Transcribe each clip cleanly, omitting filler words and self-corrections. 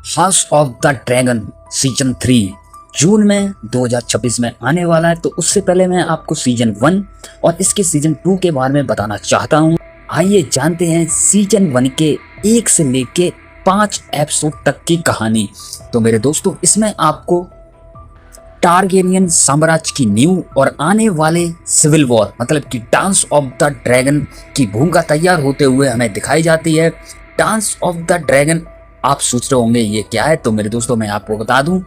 House of the dragon season 3 जून में 2026 में आने वाला है। तो उससे पहले मैं आपको सीजन 1 और इसके सीजन 2 के बारे में बताना चाहता हूँ। आइए जानते हैं सीजन 1 के 1 से लेके 5 एपिसोड तक की कहानी। तो मेरे दोस्तों, इसमें आपको टारगेरियन साम्राज्य की नींव और आने वाले सिविल वॉर मतलब कि डांस ऑफ द ड्रैगन की भूमिका तैयार होते हुए हमें दिखाई जाती है। डांस ऑफ द ड्रैगन, आप सोच रहे होंगे ये क्या है। तो मेरे दोस्तों, मैं आपको बता दूं,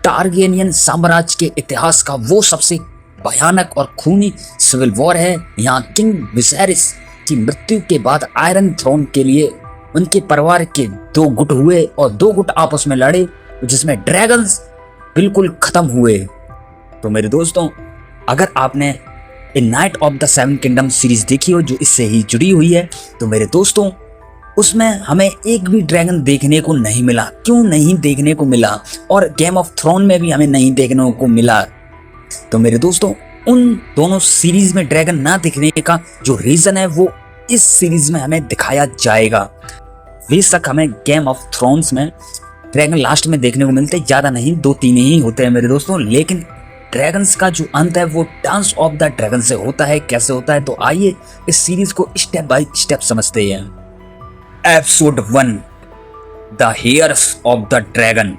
टारगेरियन साम्राज्य के इतिहास का वो सबसे भयानक और खूनी सिविल वॉर है। यहाँ किंग विसेरिस की मृत्यु के बाद आयरन थ्रोन के लिए उनके परिवार के 2 गुट हुए और 2 गुट आपस में लड़े, जिसमें ड्रैगन्स बिल्कुल खत्म हुए। तो मेरे दोस्तों, अगर आपने A knight of the 7 kingdom series देखी हो जो इससे ही जुड़ी हुई है, तो मेरे दोस्तों उसमें हमें एक भी ड्रैगन देखने को नहीं मिला। क्यों नहीं देखने को मिला? और गेम ऑफ थ्रोन में भी हमें नहीं देखने को मिला। तो मेरे दोस्तों, उन दोनों सीरीज में ड्रैगन ना दिखने का जो रीजन है वो इस सीरीज में हमें दिखाया जाएगा। बेशक हमें गेम ऑफ थ्रोन्स में ड्रैगन लास्ट में देखने को मिलते, ज्यादा नहीं, 2-3 ही होते हैं मेरे दोस्तों। लेकिन ड्रैगन्स का जो अंत है वो डांस ऑफ द ड्रैगन से होता है। कैसे होता है? तो आइए इस सीरीज को स्टेप बाय स्टेप समझते हैं। Episode 1, the hairs of the dragon.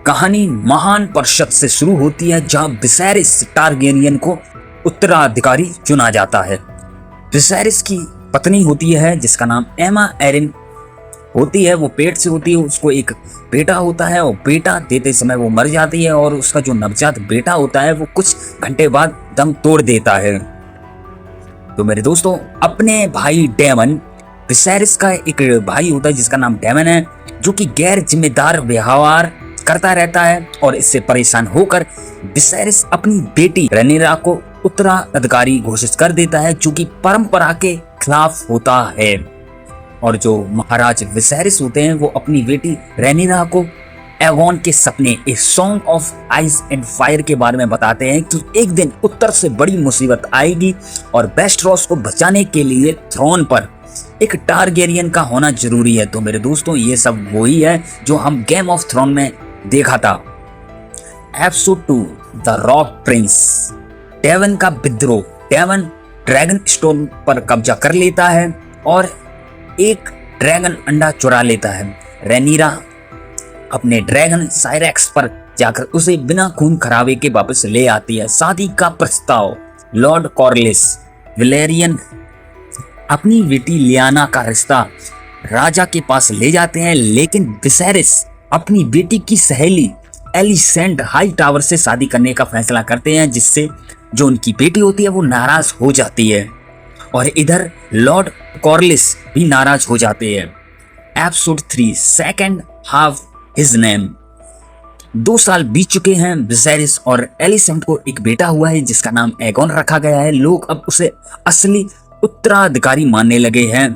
कहानी महान परिषद से शुरू होती है जहां विसेरिस टारगेरियन को उत्तराधिकारी चुना जाता है। विसेरिस की पत्नी होती है जिसका नाम एमा एरिन होती है। वो पेट से होती है, उसको एक बेटा होता है और बेटा देते समय वो मर जाती है और उसका जो नवजात बेटा होता है वो कुछ घंटे बाद दम तोड़ देता है। तो मेरे दोस्तों, अपने भाई डेमन, विसेरिस का एक भाई होता है जिसका नाम डेमन है, जो कि गैर जिम्मेदार व्यवहार करता रहता है और इससे परेशान होकर विसेरिस अपनी बेटी रैनिरा को उत्तराधिकारी घोषित कर देता है, जो कि परंपरा के खिलाफ होता है। और जो महाराज विसेरिस होते हैं वो अपनी बेटी रैनिरा को एगोन के सपने a song of ice and fire के बारे में बताते हैं कि एक दिन उत्तर से बड़ी मुसीबत आएगी और वेस्टरोस को बचाने के लिए थ्रोन पर एक टारगेरियन का होना जरूरी है। तो मेरे दोस्तों, ये सब वही है जो हम गेम ऑफ थ्रोन में देखा था। Episode 2, the Rogue Prince. Daemon का विद्रोह। डेवन ड्रैगन स्टोन पर कब्जा कर लेता है और एक ड्रैगन अंडा चुरा लेता है। रैनिरा अपने ड्रैगन साइरेक्स पर जाकर उसे बिना खून खराबे के वापस ले आती है। शादी का प्रस्ताव। लॉर्ड कॉर्लिस विलेरियन अपनी बेटी लियाना का रिश्ता राजा के पास ले जाते हैं, लेकिन विसेरिस अपनी बेटी की सहेली एलिसेंट हाई टावर से शादी करने का फैसला करते हैं, जिससे जो उनकी बेटी होती है वो नाराज हो जाती है और इधर लॉर्ड कॉर्लिस भी नाराज हो जाते हैं। Episode 3, second half his name. 2 साल बीत चुके हैं। विसेरिस और एलिसेंट को एक बेटा हुआ है जिसका नाम एगोन रखा गया है। लोग अब उसे असली उत्तराधिकारी मानने लगे हैं।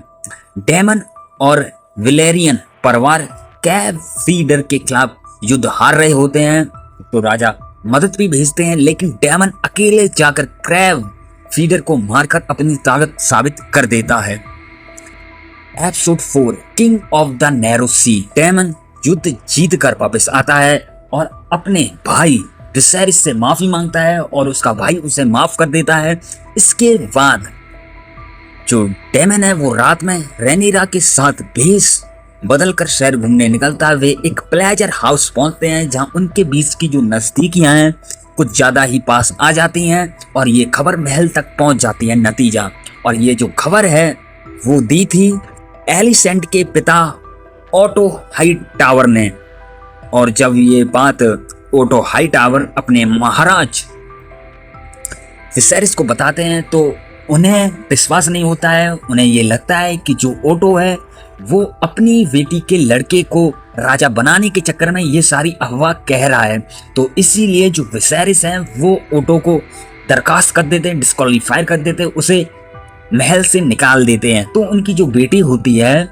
डेमन और विलेरियन परिवार कैब फीडर के खिलाफ युद्ध हार रहे होते हैं, तो राजा मदद भी भेजते हैं, लेकिन डेमन अकेले जाकर क्रैब फीडर को मारकर अपनी ताकत साबित कर देता है। Episode 4, King of the Narrow Sea. Daemon युद्ध जीत कर वापस आता है और अपने भाई विसेरिस से माफी मांगता है और उसका भाई उसे माफ कर देता है। इसके बाद जो डेमन है वो रात में रैनिरा के साथ भेष बदलकर शहर घूमने निकलता है। वे एक प्लेजर हाउस पहुंचते हैं जहां उनके बीच की जो नजदीकियां हैं कुछ ज्यादा ही पास आ जाती हैं और ये खबर महल तक पहुंच जाती है। नतीजा, और ये जो खबर है वो दी थी एलिसेंट के पिता ओटो हाई टावर ने। और जब ये बात ओटो हाई टावर अपने महाराज विसेरिस को बताते हैं तो उन्हें विश्वास नहीं होता है। उन्हें ये लगता है कि जो ओटो है वो अपनी बेटी के लड़के को राजा बनाने के चक्कर में ये सारी अफवाह कह रहा है। तो इसीलिए जो विसेरिस हैं वो ओटो को दरखास्त कर देते हैं, डिस्क्वालीफाई कर देते हैं, उसे महल से निकाल देते हैं। तो उनकी जो बेटी होती है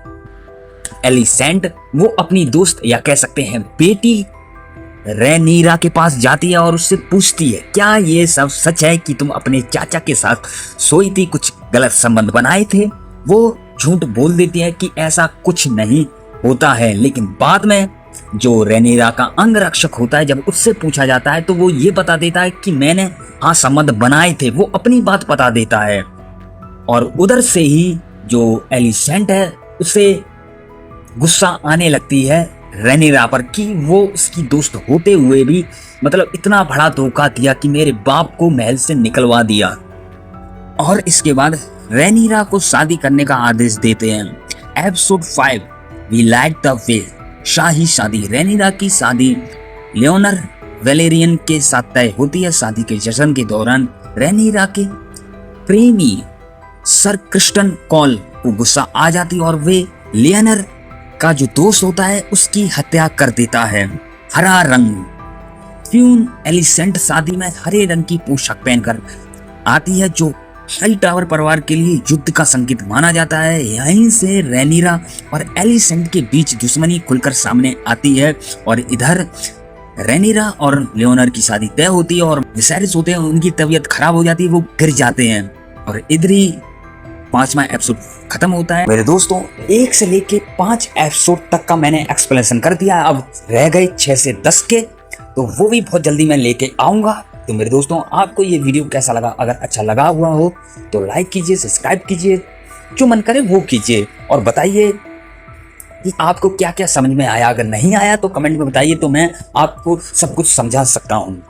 एलिसेंट, वो अपनी दोस्त या कह सकते हैं बेटी रैनिरा के पास जाती है और उससे पूछती है, क्या ये सब सच है कि तुम अपने चाचा के साथ सोई थी, कुछ गलत संबंध बनाए थे? वो झूठ बोल देती है कि ऐसा कुछ नहीं होता है, लेकिन बाद में जो रेनीरा का अंग रक्षक होता है, जब उससे पूछा जाता है तो वो ये बता देता है कि मैंने हाँ संबंध बनाए थे, वो अपनी बात बता देता है। और उधर से ही जो एलिसेंट है उसे गुस्सा आने लगती है रेनीरा पर कि वो उसकी दोस्त होते हुए भी मतलब इतना बड़ा धोखा दिया कि मेरे बाप को महल से निकलवा दिया। और इसके बाद रेनीरा को शादी करने का आदेश देते हैं। Episode 5 we light the way, शाही शादी। रेनीरा की शादी लियोनर वेलेरियन के साथ तय होती है। शादी के जश्न के दौरान रेनीरा के प्रेमी सर क्रिस्टन कॉल को गुस्सा आ जाती और वे लियोनर का जो दोस्त होता है उसकी हत्या कर देता है। हरा रंग। फ्यून एलिसेंट शादी में हरे रंग की पोशाक पहनकर आती है, जो हाई टावर परिवार के लिए युद्ध का संकेत माना जाता है। यहीं से रेनीरा और एलिसेंट के बीच दुश्मनी खुलकर सामने आती है और इधर रेनीरा और लियोनर की शादी तय होती है और विसैरिस होते हैं, उनकी तबीयत खराब हो जाती है, वो गिर जाते हैं और इधर ही 5वां एपिसोड खत्म होता है। मेरे दोस्तों 1 से लेके 5 एपिसोड तक का मैंने एक्सप्लेनेशन कर दिया, अब रह गए 6 से 10 के, तो वो भी बहुत जल्दी मैं लेके आऊंगा। तो मेरे दोस्तों आपको ये वीडियो कैसा लगा? अगर अच्छा लगा हुआ हो तो लाइक कीजिए, सब्सक्राइब कीजिए, जो मन करे वो कीजिए और बताइए कि आपको क्या क्या समझ में आया। अगर नहीं आया तो कमेंट में बताइए, तो मैं आपको सब कुछ समझा सकता हूँ।